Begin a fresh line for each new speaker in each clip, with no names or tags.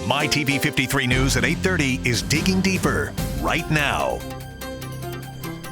My TV 53 News at 8:30 is digging deeper right now.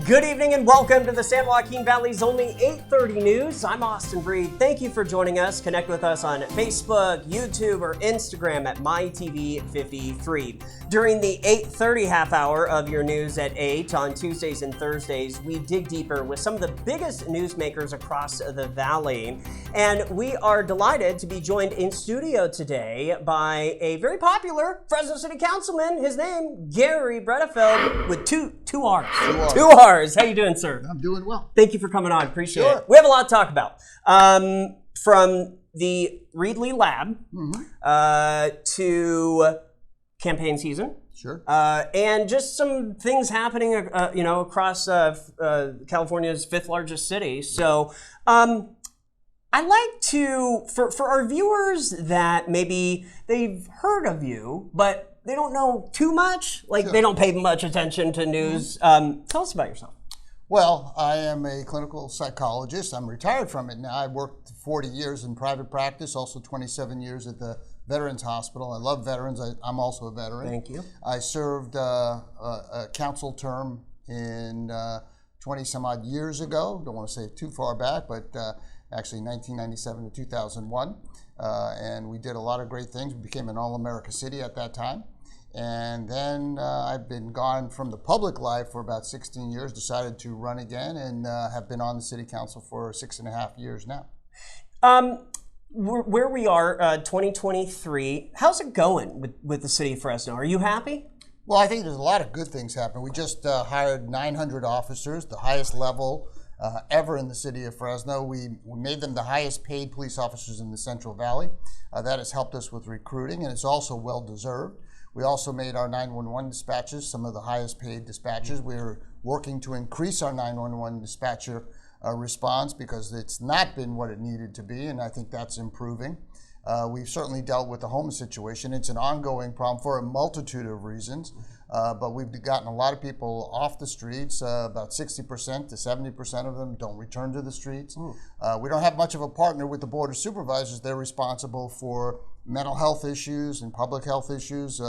Good evening and welcome to the San Joaquin Valley's only 8:30 News. I'm Austin Breed. Thank you for joining us. Connect with us on Facebook, YouTube, or Instagram at MyTV53. During the 8:30 half hour of your news at 8 on Tuesdays and Thursdays, we dig deeper with some of the biggest newsmakers across the valley. And we are delighted to be joined in studio today by a very popular Fresno City Councilman. His name, Garry Bredefeld, with two R's. Two R's. How you doing, sir?
I'm doing well.
Thank you for coming on. Appreciate it. We have a lot to talk about. From the Reedley Lab to campaign season.
Sure.
And just some things happening, across California's fifth largest city. So I'd like to, for our viewers that maybe they've heard of you, but they don't know too much, like they don't pay much attention to news. Tell us about yourself.
Well, I am a clinical psychologist. I'm retired from it now. I worked 40 years in private practice, also 27 years at the Veterans Hospital. I love veterans. I'm also a veteran.
Thank you.
I served a council term in 20 some odd years ago. Don't want to say too far back, but actually 1997 to 2001. And we did a lot of great things. We became an all-America city at that time. And then I've been gone from the public life for about 16 years, decided to run again, and have been on the city council for 6.5 years now.
Where we are, 2023, how's it going with the city of Fresno? Are you happy?
Well, I think there's a lot of good things happening. We just hired 900 officers, the highest level ever in the city of Fresno. We made them the highest paid police officers in the Central Valley. That has helped us with recruiting, and it's also well-deserved. We also made our 911 dispatchers some of the highest paid dispatchers. We're working to increase our 911 dispatcher response because it's not been what it needed to be, and I think that's improving. We've certainly dealt with the homeless situation. It's an ongoing problem for a multitude of reasons, but we've gotten a lot of people off the streets. About 60% to 70% of them don't return to the streets. We don't have much of a partner with the Board of Supervisors. They're responsible for mental health issues and public health issues.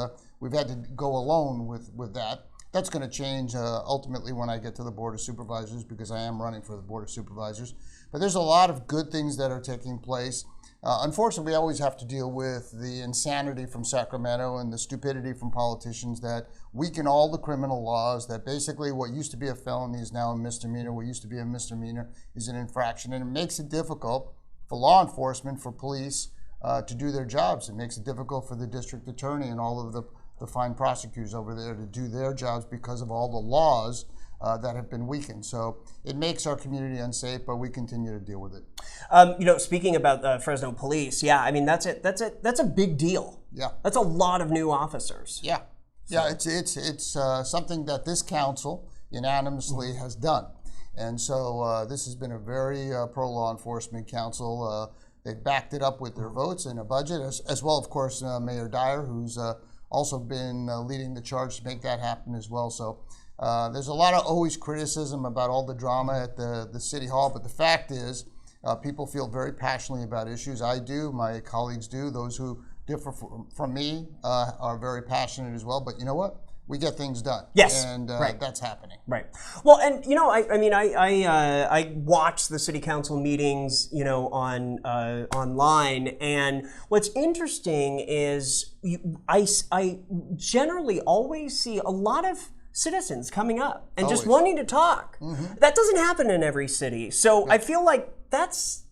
We've had to go alone with that. That's going to change ultimately when I get to the Board of Supervisors, because I am running for the Board of Supervisors. But there's a lot of good things that are taking place. Unfortunately, we always have to deal with the insanity from Sacramento and the stupidity from politicians that weaken all the criminal laws, that basically what used to be a felony is now a misdemeanor, what used to be a misdemeanor is an infraction, and it makes it difficult for law enforcement, for police, to do their jobs. It makes it difficult for the district attorney and all of the fine prosecutors over there to do their jobs because of all the laws that have been weakened. So it makes our community unsafe, but we continue to deal with it.
Speaking about Fresno police, I mean that's a big deal.
Yeah,
that's a lot of new officers.
Yeah, it's something that this council unanimously has done, and so this has been a very pro law enforcement council. They've backed it up with their votes and a budget, as well, of course, Mayor Dyer, who's also been leading the charge to make that happen as well. So there's a lot of always criticism about all the drama at the City Hall, but the fact is people feel very passionately about issues. I do, my colleagues do, those who differ from me are very passionate as well, but you know what? We get things done.
Yes,
and
right.
That's happening.
Right. Well, and I watch the city council meetings, on online, and what's interesting is I generally always see a lot of citizens coming up and just wanting to talk. That doesn't happen in every city, so I feel like that's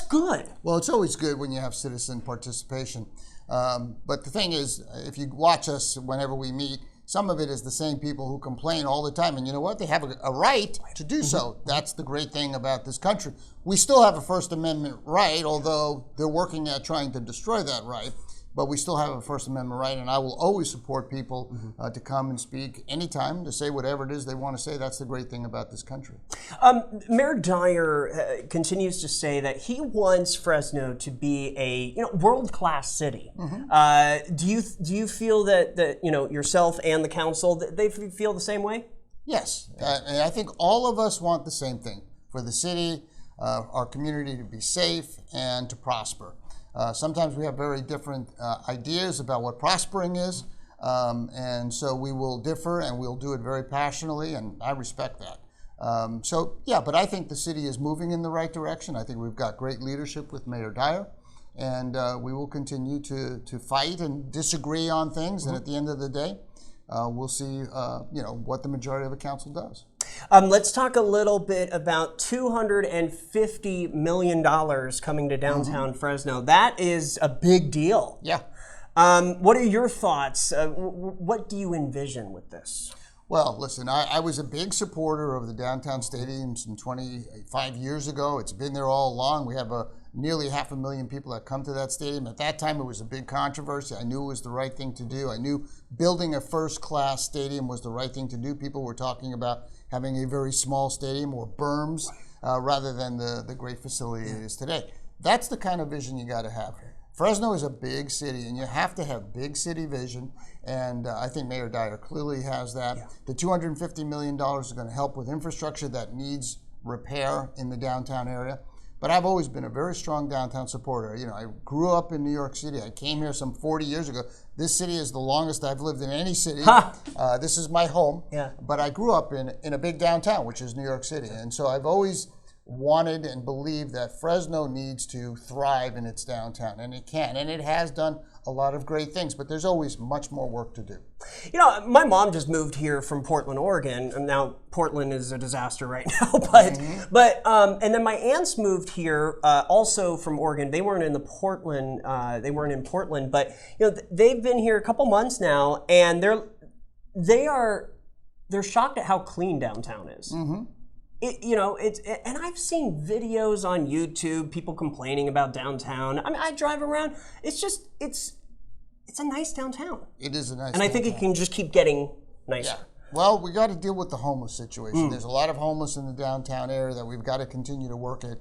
good.
Well, it's always good when you have citizen participation, but the thing is, if you watch us whenever we meet, some of it is the same people who complain all the time. And you know what? They have a right to do so. That's the great thing about this country. We still have a First Amendment right, although they're working at trying to destroy that right. But we still have a First Amendment right, and I will always support people to come and speak anytime, to say whatever it is they want to say. That's the great thing about this country.
Mayor Dyer continues to say that he wants Fresno to be a world-class city. Do you feel that yourself and the council, they feel the same way?
Yes, and I think all of us want the same thing, for the city, our community to be safe and to prosper. Sometimes we have very different ideas about what prospering is, and so we will differ, and we'll do it very passionately, and I respect that. But I think the city is moving in the right direction. I think we've got great leadership with Mayor Dyer, and we will continue to fight and disagree on things, and at the end of the day, we'll see what the majority of the council does.
Let's talk a little bit about $250 million coming to downtown Fresno. That is a big deal.
Yeah.
What are your thoughts? What do you envision with this?
Well, listen, I was a big supporter of the downtown stadium some 25 years ago. It's been there all along. We have nearly 500,000 people that come to that stadium. At that time, it was a big controversy. I knew it was the right thing to do. I knew building a first-class stadium was the right thing to do. People were talking about having a very small stadium or berms rather than the great facility it is today. That's the kind of vision you got to have. Fresno is a big city, and you have to have big city vision, and I think Mayor Dyer clearly has that. Yeah. The $250 million is going to help with infrastructure that needs repair in the downtown area. But I've always been a very strong downtown supporter. I grew up in New York City. I came here some 40 years ago. This city is the longest I've lived in any city. This is my home. Yeah. But I grew up in a big downtown, which is New York City. And so I've always wanted and believed that Fresno needs to thrive in its downtown, and it can, and it has done a lot of great things, but there's always much more work to do.
My mom just moved here from Portland, Oregon, and now Portland is a disaster right now, but and then my aunts moved here also from Oregon. They weren't in Portland, but they've been here a couple months now, and they're shocked at how clean downtown is. And I've seen videos on YouTube, people complaining about downtown. I mean, I drive around. It's a nice downtown.
It is a nice
downtown. And I think it can just keep getting nicer.
Yeah. Well, we got to deal with the homeless situation. There's a lot of homeless in the downtown area that we've got to continue to work at,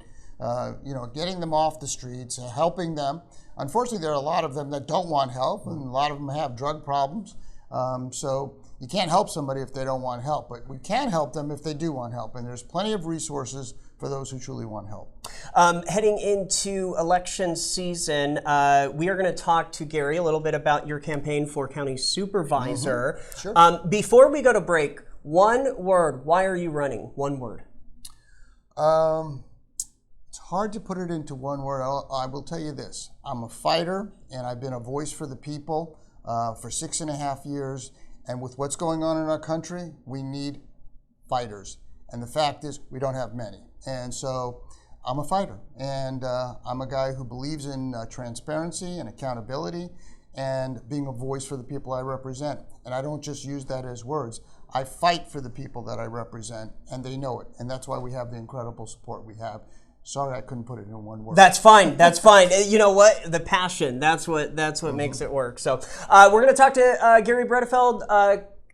getting them off the streets, helping them. Unfortunately, there are a lot of them that don't want help, and a lot of them have drug problems. So you can't help somebody if they don't want help, but we can help them if they do want help, and there's plenty of resources for those who truly want help.
Heading into election season, we are going to talk to Garry a little bit about your campaign for county supervisor.
Sure.
Before we go to break, one word. Why are you running? One word.
It's hard to put it into one word. I will tell you this. I'm a fighter, and I've been a voice for the people for 6.5 years. And with what's going on in our country, we need fighters. And the fact is, we don't have many. And so I'm a fighter. And I'm a guy who believes in transparency and accountability and being a voice for the people I represent. And I don't just use that as words. I fight for the people that I represent, and they know it. And that's why we have the incredible support we have. Sorry, I couldn't put it in one word.
That's fine. That's fine. You know what? The passion. That's what makes it work. So we're going to talk to Garry Bredefeld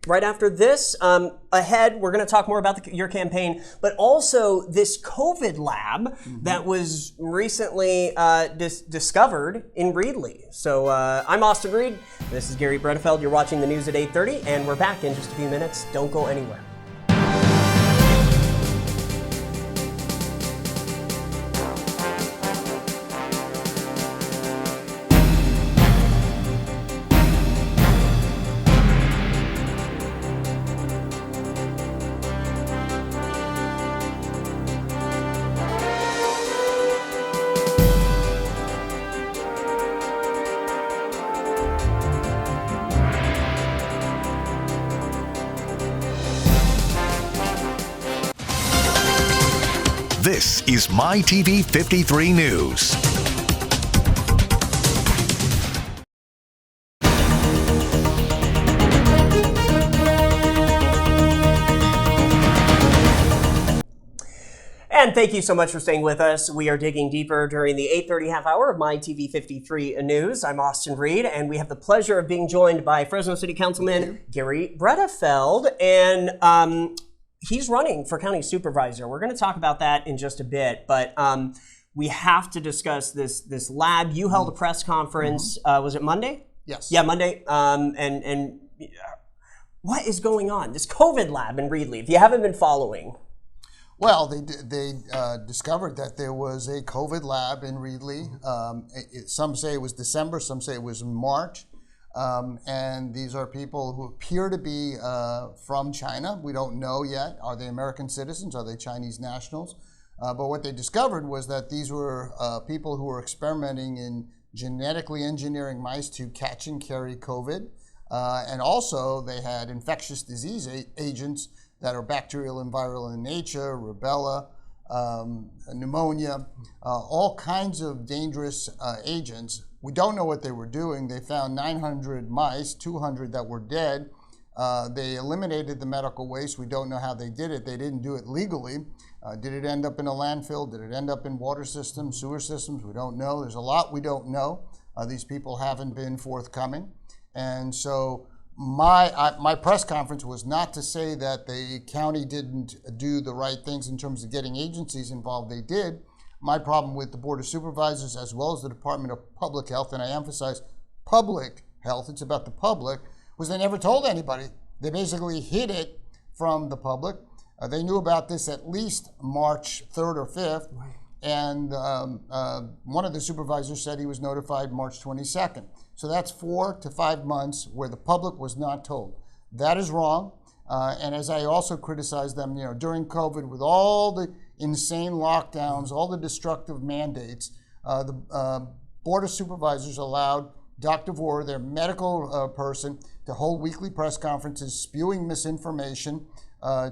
right after this. Ahead, we're going to talk more about your campaign, but also this COVID lab that was recently discovered in Reedley. So I'm Austin Reed. This is Garry Bredefeld. You're watching the news at 8:30, and we're back in just a few minutes. Don't go anywhere.
This is MyTV 53 News.
And thank you so much for staying with us. We are digging deeper during the 8:30 half hour of MyTV 53 News. I'm Austin Reed, and we have the pleasure of being joined by Fresno City Councilman Garry Bredefeld. And he's running for county supervisor. We're going to talk about that in just a bit, but we have to discuss this lab. You held a press conference. Was it Monday?
Yes.
Yeah, Monday. And what is going on? This COVID lab in Reedley, if you haven't been following.
Well, they discovered that there was a COVID lab in Reedley. Some say it was December, some say it was March. And these are people who appear to be from China. We don't know yet. Are they American citizens? Are they Chinese nationals? But what they discovered was that these were people who were experimenting in genetically engineering mice to catch and carry COVID. And also they had infectious disease agents that are bacterial and viral in nature, rubella, pneumonia, all kinds of dangerous agents. We don't know what they were doing. They found 900 mice, 200 that were dead. They eliminated the medical waste. We don't know how they did it. They didn't do it legally. Did it end up in a landfill? Did it end up in water systems, sewer systems? We don't know. There's a lot we don't know. These people haven't been forthcoming. And so my press conference was not to say that the county didn't do the right things in terms of getting agencies involved. They did. My problem with the Board of Supervisors as well as the Department of Public Health, and I emphasize public health, it's about the public, was they never told anybody. They basically hid it from the public. They knew about this at least March 3rd or 5th. Right. And one of the supervisors said he was notified March 22nd. So that's 4 to 5 months where the public was not told. That is wrong. And as I also criticized them, during COVID with all the insane lockdowns, all the destructive mandates, the Board of Supervisors allowed Dr. Vora, their medical person, to hold weekly press conferences, spewing misinformation,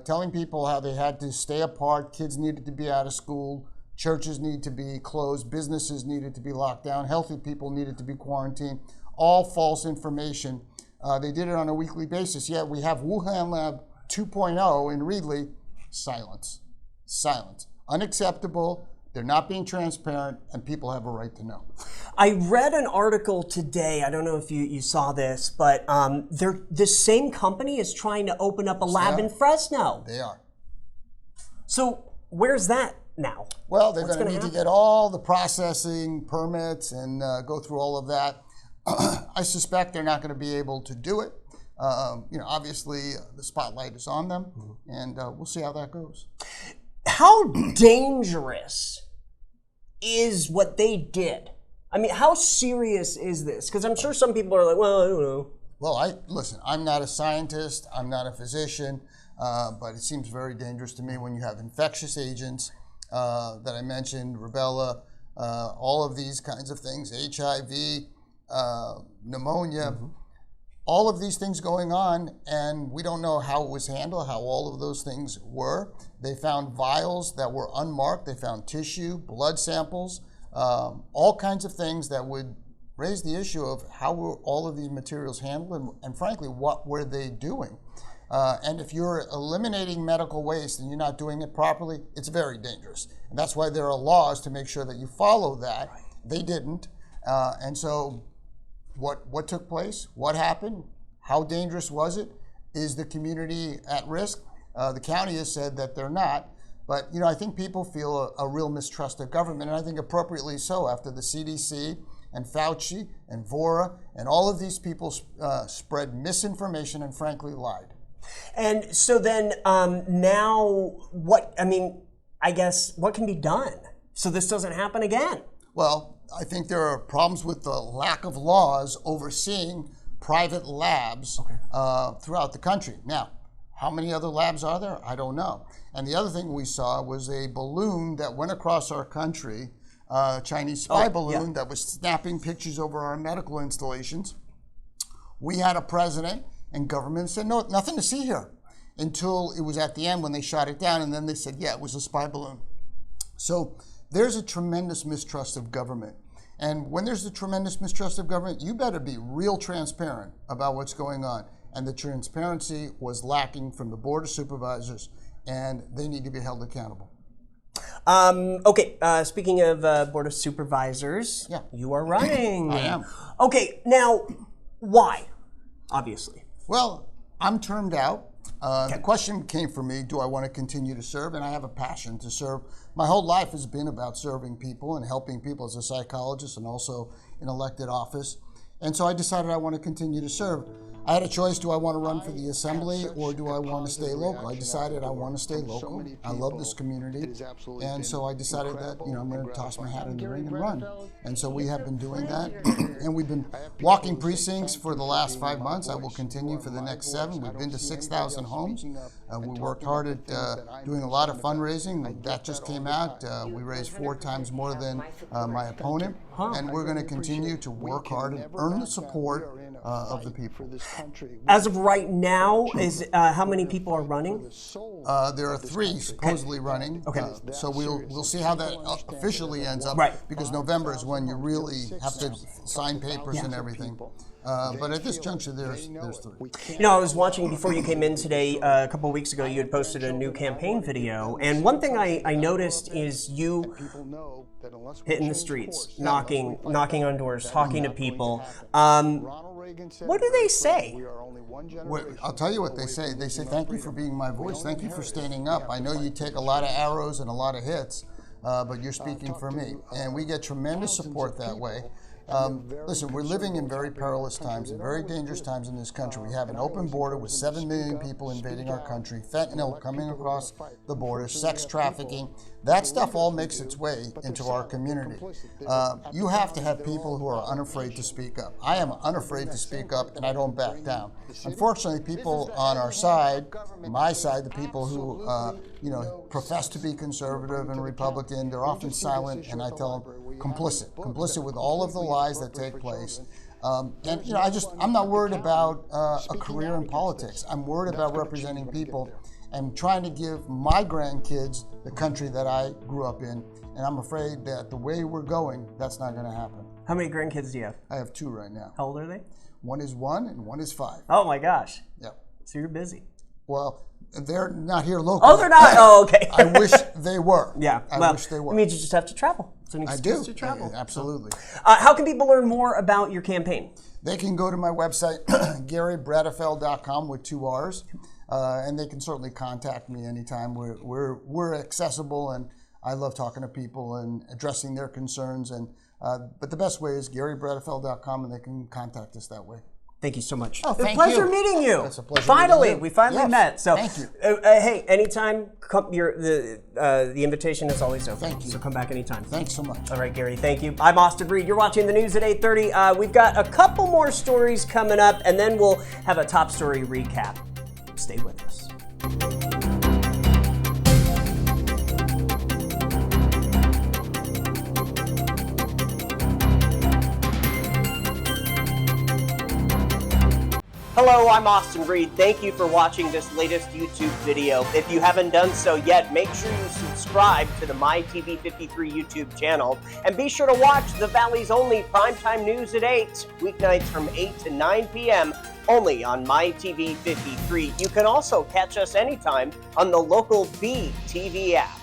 telling people how they had to stay apart, kids needed to be out of school, churches need to be closed, businesses needed to be locked down, healthy people needed to be quarantined, all false information. They did it on a weekly basis. Yet we have Wuhan Lab 2.0 in Reedley. Silence. Silence. Unacceptable. They're not being transparent, and people have a right to know.
I read an article today. I don't know if you saw this, but this same company is trying to open up a lab in Fresno.
They are.
So where's that now?
Well, they're going to need to get all the processing permits and go through all of that. I suspect they're not going to be able to do it. Obviously the spotlight is on them, and we'll see how that goes.
How dangerous is what they did? I mean, how serious is this? Because I'm sure some people are like, well, I don't know.
Well, listen, I'm not a scientist, I'm not a physician, but it seems very dangerous to me when you have infectious agents that I mentioned, rubella, all of these kinds of things, HIV, pneumonia, all of these things going on, and we don't know how it was handled, how all of those things were. They found vials that were unmarked. They found tissue, blood samples, all kinds of things that would raise the issue of how were all of these materials handled, and frankly, what were they doing? And if you're eliminating medical waste and you're not doing it properly, it's very dangerous. And that's why there are laws to make sure that you follow that. They didn't. And so what took place? What happened? How dangerous was it? Is the community at risk? The county has said that they're not. But I think people feel a real mistrust of government, and I think appropriately so after the CDC and Fauci and Vora and all of these people spread misinformation and frankly lied.
And so then now I guess what can be done so this doesn't happen again?
Well, I think there are problems with the lack of laws overseeing private labs throughout the country. Now, how many other labs are there? I don't know. And the other thing we saw was a balloon that went across our country, a Chinese spy balloon that was snapping pictures over our medical installations. We had a president and government said, no, nothing to see here, until it was at the end when they shot it down, and then they said, yeah, it was a spy balloon. So there's a tremendous mistrust of government. And when there's a tremendous mistrust of government, you better be real transparent about what's going on. And the transparency was lacking from the Board of Supervisors, and they need to be held accountable.
Speaking of Board of Supervisors, you are running.
I am.
Okay, now, why? Obviously.
Well, I'm termed out. The question came for me, do I want to continue to serve? And I have a passion to serve. My whole life has been about serving people and helping people as a psychologist and also in elected office. And so I decided I want to continue to serve. I had a choice. Do I want to run for the assembly or do I want to stay local? I decided I want to stay local. I love this community. And so I decided that, I'm going to toss my hat in the ring and run. And so we have been doing that. And we've been walking precincts for the last 5 months. I will continue for the next 7. We've been to 6,000 homes. We worked hard at doing a lot of fundraising. That just came out. We raised 4 times more than my opponent. And we're going to continue to work hard and earn the support of the people.
As of right now, is how many people are running?
There are 3 supposedly running.
Okay.
So we'll see how that officially ends up.
Right.
Because November is when you really have to sign papers and everything. But at this juncture, there's 3.
I was watching before you came in today. A couple of weeks ago, you had posted a new campaign video, and one thing I noticed is you hitting the streets, knocking on doors, talking to people. What do they say?
Well, I'll tell you what they say. They say, thank you for being my voice. Thank you for standing up. I know you take a lot of arrows and a lot of hits, but you're speaking for me. And we get tremendous support that way. Listen, we're living in very perilous times and very dangerous times in this country. We have an open border with 7 million people invading our country, fentanyl coming across the border, sex trafficking. That stuff all makes its way into our community. You have to have people who are unafraid to speak up. I am unafraid to speak up, and I don't back down. Unfortunately, people on our side, my side, the people who profess to be conservative and Republican, they're often silent, and I tell them, complicit with all of the lies that take place. I'm not worried about a career in politics. I'm worried about representing people and trying to give my grandkids the country that I grew up in. And I'm afraid that the way we're going, that's not going to happen.
How many grandkids do you have?
I have 2 right now.
How old are they?
One is 1 and one is 5.
Oh my gosh.
Yep.
So you're busy.
Well, they're not here locally.
Oh, they're not? Oh, okay.
I wish they were.
Yeah.
I wish they were.
It means you just have to travel. It's an excuse to travel.
Absolutely.
How can people learn more about your campaign?
They can go to my website, GarryBredefeld.com with 2 R's, and they can certainly contact me anytime. We're accessible, and I love talking to people and addressing their concerns. But the best way is GarryBredefeld.com, and they can contact us that way.
Thank you so much.
Oh,
it's a
thank
pleasure
you.
meeting you.
It's a pleasure
Finally,
meeting you.
we finally
Yes,
met. So,
thank you.
Hey, anytime, the invitation is always open.
Thank you.
So come back anytime.
Thanks so much.
All right, Gary, thank you. I'm Austin Reed. You're watching the news at 8:30. We've got a couple more stories coming up, and then we'll have a top story recap. Stay with us. Hello, I'm Austin Reed. Thank you for watching this latest YouTube video. If you haven't done so yet, make sure you subscribe to the MyTV53 YouTube channel and be sure to watch the Valley's only primetime news at 8, weeknights from 8 to 9 p.m. only on MyTV53. You can also catch us anytime on the local B TV app.